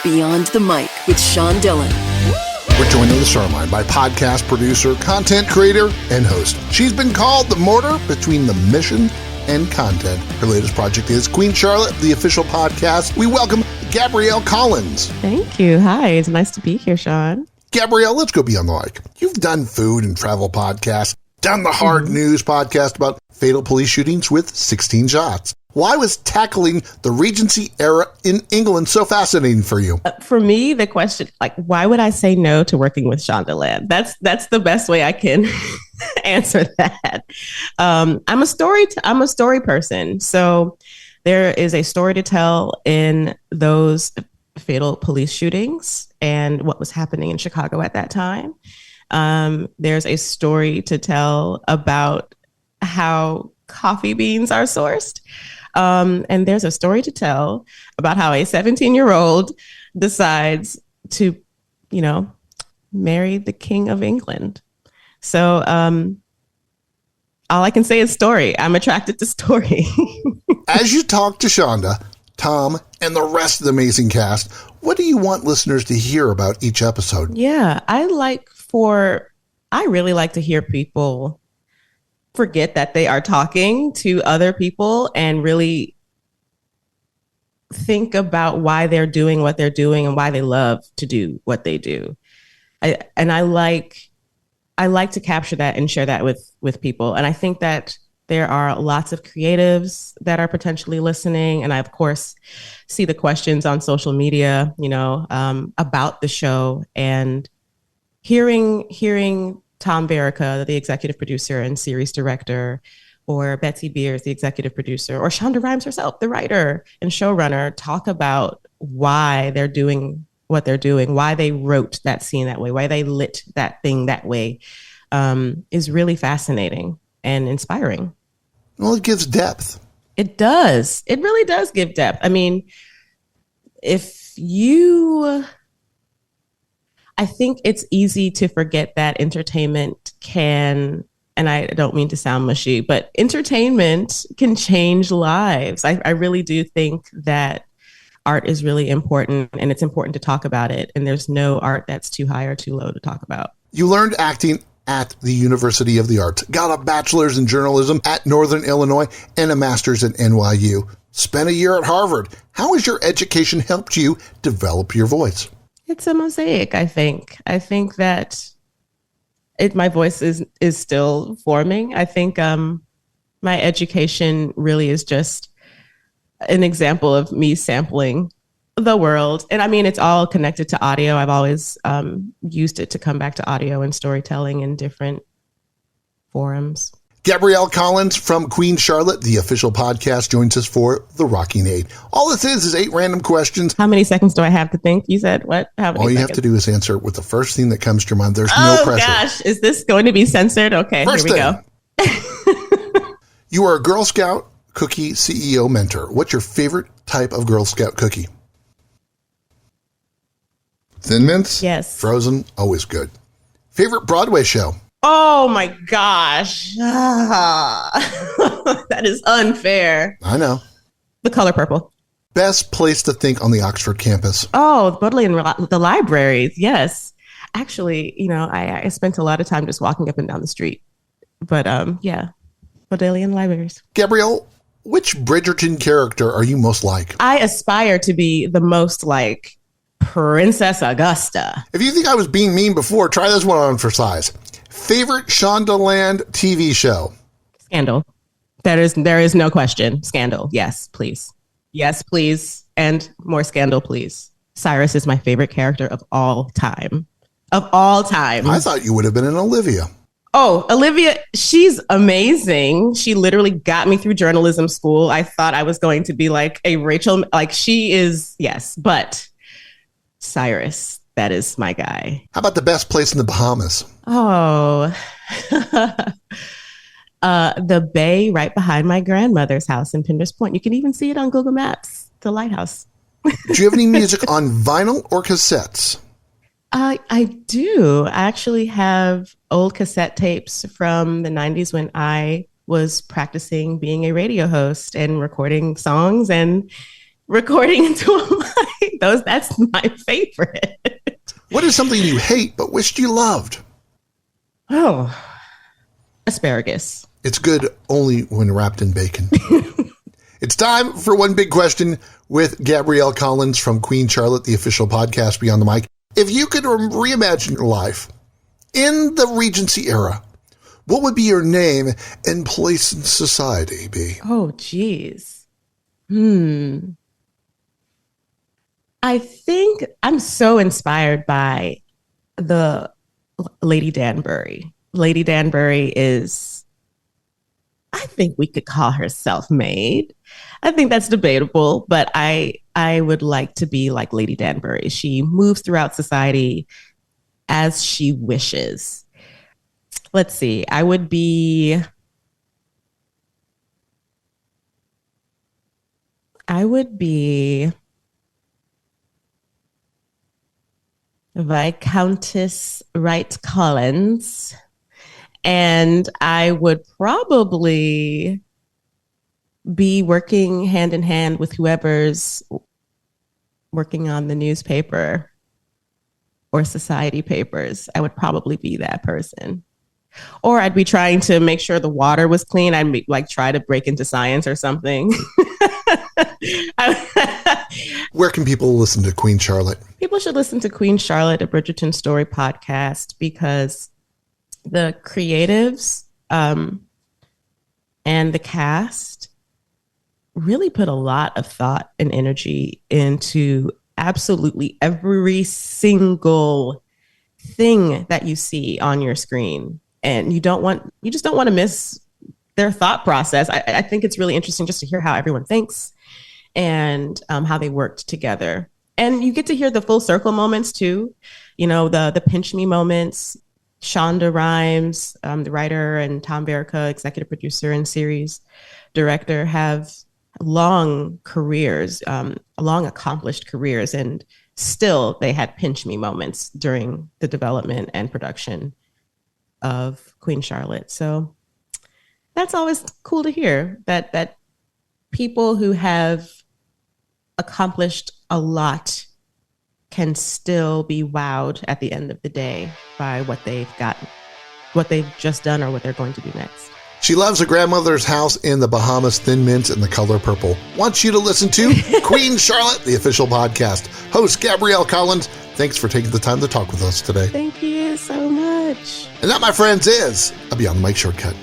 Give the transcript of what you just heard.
Beyond the Mic with Sean Dillon. We're joined on the Starline by podcast producer, content creator, and host. She's been called the mortar between the mission and content. Her latest project is Queen Charlotte, the official podcast. We welcome Gabrielle Collins. Thank you. Hi, it's nice to be here, Sean. Gabrielle, let's go beyond the mic. You've done food and travel podcasts, done the hard news podcast about fatal police shootings with 16 shots. Why was tackling the Regency era in England so fascinating for you? For me, the question, why would I say no to working with Shonda? That's the best way I can answer that. I'm a story person. So there is a story to tell in those fatal police shootings and what was happening in Chicago at that time. There's a story to tell about how coffee beans are sourced. And there's a story to tell about how a 17-year-old decides to, marry the King of England. So all I can say is story. I'm attracted to story. As you talk to Shonda, Tom, and the rest of the amazing cast, what do you want listeners to hear about each episode? Yeah, I really like to hear people forget that they are talking to other people and really think about why they're doing what they're doing and why they love to do what they do. I like to capture that and share that with people. And I think that there are lots of creatives that are potentially listening. And I, of course, see the questions on social media, about the show, and hearing Tom Barrica, the executive producer and series director, or Betsy Beers, the executive producer, or Shonda Rhimes herself, the writer and showrunner, talk about why they're doing what they're doing, why they wrote that scene that way, why they lit that thing that way, is really fascinating and inspiring. Well, it gives depth. It does. It really does give depth. I mean, I think it's easy to forget that entertainment can, and I don't mean to sound mushy, but entertainment can change lives. I really do think that art is really important, and it's important to talk about it. And there's no art that's too high or too low to talk about. You learned acting at the University of the Arts, got a bachelor's in journalism at Northern Illinois, and a master's at NYU. Spent a year at Harvard. How has your education helped you develop your voice? It's a mosaic, I think. I think that my voice is still forming. I think my education really is just an example of me sampling the world. And I mean, it's all connected to audio. I've always used it to come back to audio and storytelling in different forums. Gabrielle Collins from Queen Charlotte, the official podcast, joins us for The Rocking Aid. All this is 8 random questions. How many seconds do I have to think? You said what? How many All you seconds? have to do is answer with the first thing that comes to your mind. There's no pressure. Oh, gosh. Is this going to be censored? Okay, first here we go. You are a Girl Scout cookie CEO mentor. What's your favorite type of Girl Scout cookie? Thin Mints? Yes. Frozen? Always good. Favorite Broadway show? Oh my gosh. That is unfair. I know. The Color Purple. Best place to think on the Oxford campus? Oh, Bodleian, the libraries. Yes. Actually, I spent a lot of time just walking up and down the street. But yeah, Bodleian libraries. Gabrielle, which Bridgerton character are you most like? I aspire to be the most like Princess Augusta. If you think I was being mean before, try this one on for size. Favorite Shondaland TV show? Scandal. There is no question. Scandal. Yes, please. Yes, please. And more Scandal, please. Cyrus is my favorite character of all time. Of all time. I thought you would have been an Olivia. Oh, Olivia, she's amazing. She literally got me through journalism school. I thought I was going to be like a Rachel. Like she is, yes. But Cyrus, that is my guy. How about the best place in the Bahamas? Oh, the bay right behind my grandmother's house in Pinder's Point. You can even see it on Google Maps, the lighthouse. Do you have any music on vinyl or cassettes? I do. I actually have old cassette tapes from the 90s when I was practicing being a radio host and recording songs and recording into a mic. That's my favorite. What is something you hate but wished you loved? Oh, asparagus. It's good only when wrapped in bacon. It's time for One Big Question with Gabrielle Collins from Queen Charlotte, the official podcast Beyond the Mic. If you could reimagine your life in the Regency era, what would be your name and place in society be? Oh, geez. I think I'm so inspired by the Lady Danbury. Lady Danbury is, I think we could call her self-made. I think that's debatable, but I would like to be like Lady Danbury. She moves throughout society as she wishes. Let's see. I would be Viscountess Wright Collins, and I would probably be working hand in hand with whoever's working on the newspaper or society papers. I would probably be that person. Or I'd be trying to make sure the water was clean. I'd be, like, try to break into science or something. Where can people listen to Queen Charlotte? People should listen to Queen Charlotte, a Bridgerton story podcast, because the creatives and the cast really put a lot of thought and energy into absolutely every single thing that you see on your screen. And you just don't want to miss their thought process. I think it's really interesting just to hear how everyone thinks and how they worked together. And you get to hear the full circle moments too. You know, the pinch me moments. Shonda Rhimes, the writer, and Tom Verica, executive producer and series director, have long careers, long accomplished careers, and still they had pinch me moments during the development and production of Queen Charlotte. So that's always cool to hear, that people who have accomplished a lot can still be wowed at the end of the day by what they've gotten, what they've just done, or what they're going to do next. She loves her grandmother's house in the Bahamas, Thin Mints, and the color purple. Wants you to listen to Queen Charlotte, the official podcast. Host Gabrielle Collins, thanks for taking the time to talk with us today. Thank you so much. And that, my friends, is a Beyond the Mic shortcut.